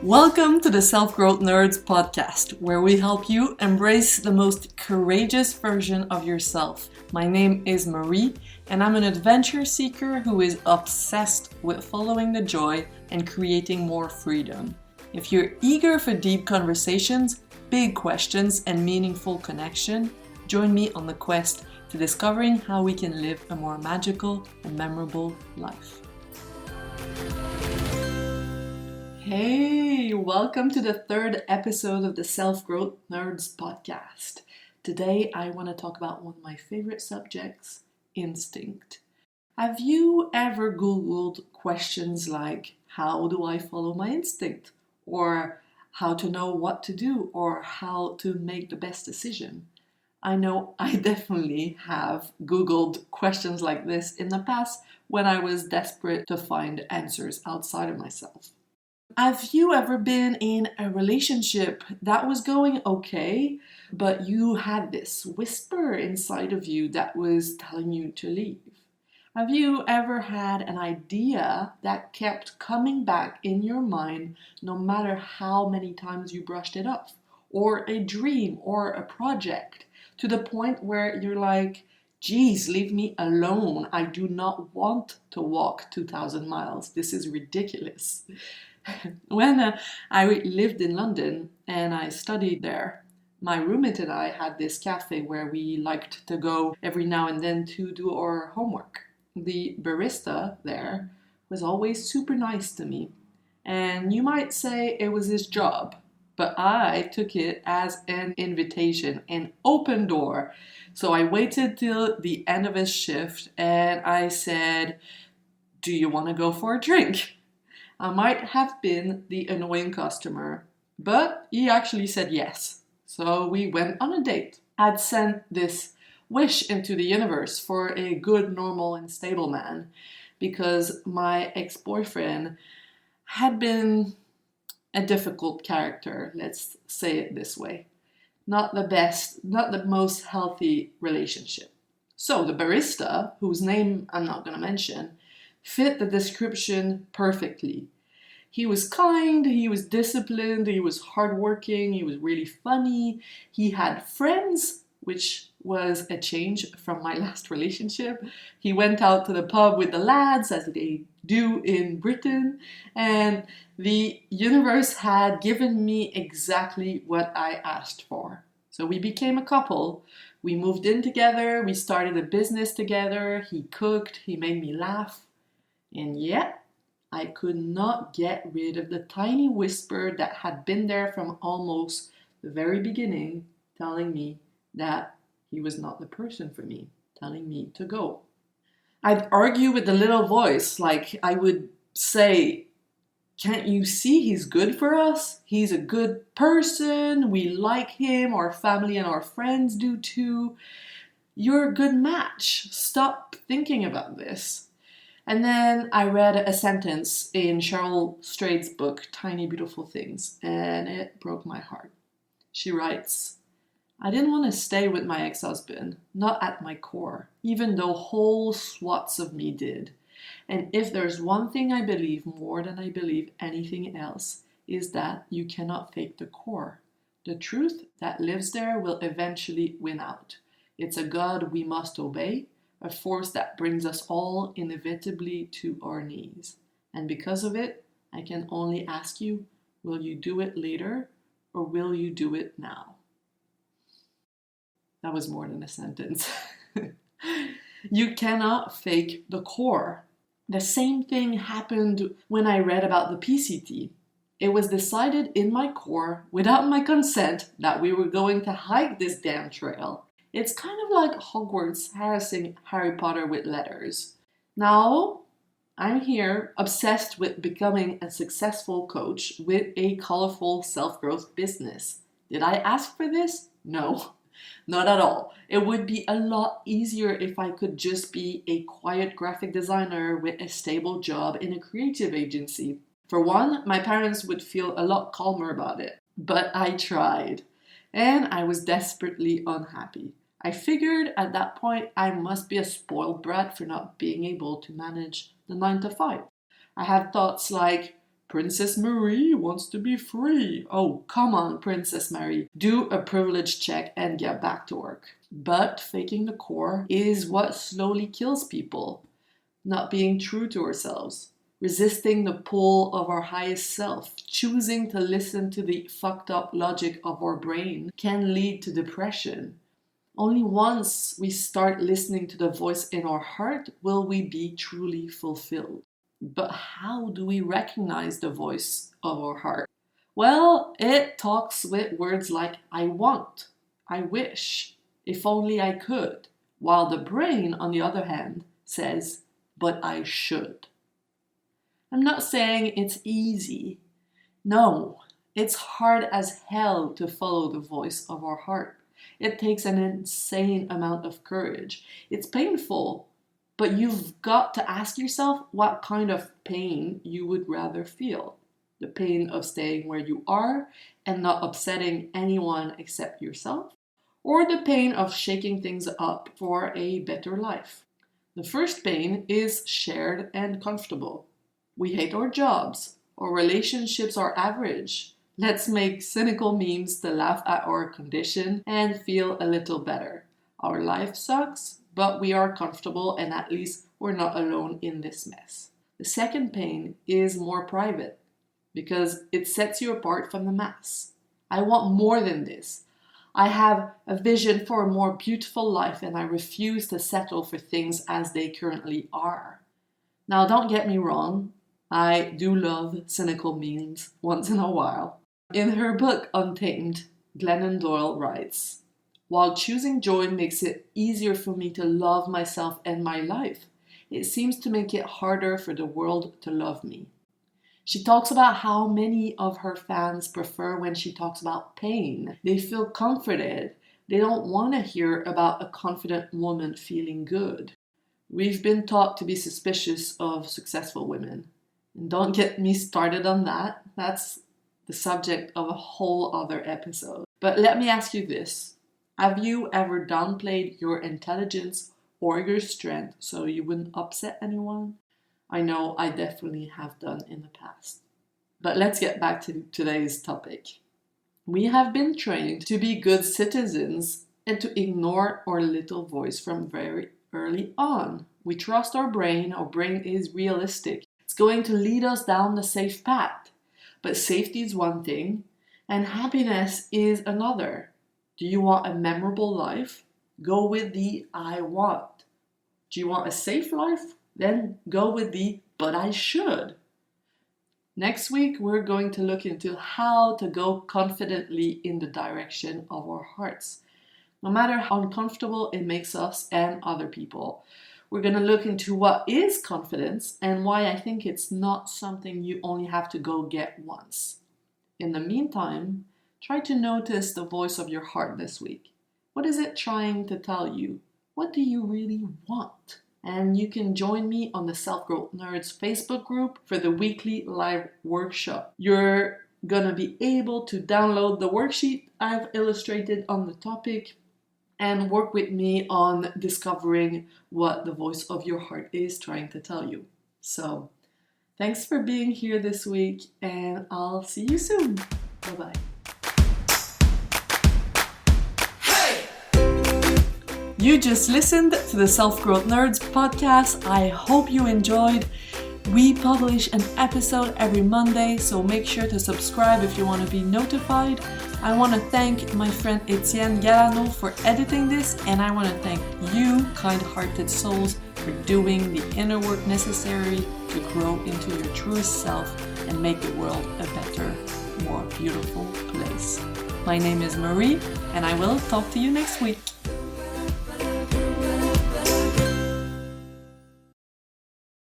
Welcome to the Self-Growth Nerds podcast, where we help you embrace the most courageous version of yourself. My name is Marie, and I'm an adventure seeker who is obsessed with following the joy and creating more freedom. If you're eager for deep conversations, big questions, and meaningful connection, join me on the quest to discovering how we can live a more magical and memorable life. Hey, welcome to the third episode of the Self-Growth Nerds podcast. Today, I want to talk about one of my favorite subjects, instinct. Have you ever Googled questions like, how do I follow my instinct? Or how to know what to do? Or how to make the best decision? I know I definitely have Googled questions like this in the past when I was desperate to find answers outside of myself. Have you ever been in a relationship that was going okay, but you had this whisper inside of you that was telling you to leave? Have you ever had an idea that kept coming back in your mind no matter how many times you brushed it off? Or a dream or a project to the point where you're like, geez, leave me alone. I do not want to walk 2,000 miles. This is ridiculous. When I lived in London and I studied there, my roommate and I had this cafe where we liked to go every now and then to do our homework. The barista there was always super nice to me. And you might say it was his job, but I took it as an invitation, an open door. So I waited till the end of his shift and I said, do you want to go for a drink? I might have been the annoying customer, but he actually said yes. So we went on a date. I'd sent this wish into the universe for a good, normal, and stable man because my ex-boyfriend had been a difficult character, let's say it this way. Not the best, not the most healthy relationship. So the barista, whose name I'm not going to mention, fit the description perfectly. He was kind, he was disciplined, he was hardworking, he was really funny. He had friends, which was a change from my last relationship. He went out to the pub with the lads, as they do in Britain, and the universe had given me exactly what I asked for. So we became a couple. We moved in together, we started a business together, he cooked, he made me laugh. And yet, I could not get rid of the tiny whisper that had been there from almost the very beginning, telling me that he was not the person for me, telling me to go. I'd argue with the little voice, like I would say, can't you see he's good for us? He's a good person, we like him, our family and our friends do too. You're a good match. Stop thinking about this. And then I read a sentence in Cheryl Strayed's book, Tiny Beautiful Things, and it broke my heart. She writes, I didn't want to stay with my ex-husband, not at my core, even though whole swaths of me did. And if there's one thing I believe more than I believe anything else, is that you cannot fake the core. The truth that lives there will eventually win out. It's a God we must obey, a force that brings us all inevitably to our knees. And because of it, I can only ask you, will you do it later or will you do it now? That was more than a sentence. You cannot fake the core. The same thing happened when I read about the PCT. It was decided in my core, without my consent, that we were going to hike this damn trail. It's kind of like Hogwarts harassing Harry Potter with letters. Now, I'm here, obsessed with becoming a successful coach with a colorful self-growth business. Did I ask for this? No, not at all. It would be a lot easier if I could just be a quiet graphic designer with a stable job in a creative agency. For one, my parents would feel a lot calmer about it. But I tried, and I was desperately unhappy. I figured at that point I must be a spoiled brat for not being able to manage the 9 to 5. I had thoughts like, Princess Marie wants to be free. Oh, come on, Princess Marie. Do a privilege check and get back to work. But faking the core is what slowly kills people. Not being true to ourselves. Resisting the pull of our highest self. Choosing to listen to the fucked up logic of our brain can lead to depression. Only once we start listening to the voice in our heart will we be truly fulfilled. But how do we recognize the voice of our heart? Well, it talks with words like I want, I wish, if only I could, while the brain, on the other hand, says, but I should. I'm not saying it's easy. No, it's hard as hell to follow the voice of our heart. It takes an insane amount of courage. It's painful. But you've got to ask yourself what kind of pain you would rather feel. The pain of staying where you are and not upsetting anyone except yourself, or the pain of shaking things up for a better life. The first pain is shared and comfortable. We hate our jobs, our relationships are average. Let's make cynical memes to laugh at our condition and feel a little better. Our life sucks, but we are comfortable and at least we're not alone in this mess. The second pain is more private because it sets you apart from the mass. I want more than this. I have a vision for a more beautiful life and I refuse to settle for things as they currently are. Now, don't get me wrong. I do love cynical memes once in a while. In her book Untamed, Glennon Doyle writes, while choosing joy makes it easier for me to love myself and my life, it seems to make it harder for the world to love me. She talks about how many of her fans prefer when she talks about pain. They feel comforted. They don't want to hear about a confident woman feeling good. We've been taught to be suspicious of successful women. And don't get me started on that. That's the subject of a whole other episode. But let me ask you this. Have you ever downplayed your intelligence or your strength so you wouldn't upset anyone? I know I definitely have done in the past. But let's get back to today's topic. We have been trained to be good citizens and to ignore our little voice from very early on. We trust our brain is realistic. It's going to lead us down the safe path. But safety is one thing, and happiness is another. Do you want a memorable life? Go with the I want. Do you want a safe life? Then go with the but I should. Next week, we're going to look into how to go confidently in the direction of our hearts, no matter how uncomfortable it makes us and other people. We're going to look into what is confidence and why I think it's not something you only have to go get once. In the meantime, try to notice the voice of your heart this week. What is it trying to tell you? What do you really want? And you can join me on the Self-Growth Nerds Facebook group for the weekly live workshop. You're gonna be able to download the worksheet I've illustrated on the topic and work with me on discovering what the voice of your heart is trying to tell you. So, thanks for being here this week, and I'll see you soon. Bye-bye. You just listened to the Self-Growth Nerds podcast. I hope you enjoyed. We publish an episode every Monday, so make sure to subscribe if you want to be notified. I want to thank my friend Etienne Galano for editing this, and I want to thank you, kind-hearted souls, for doing the inner work necessary to grow into your truest self and make the world a better, more beautiful place. My name is Marie, and I will talk to you next week.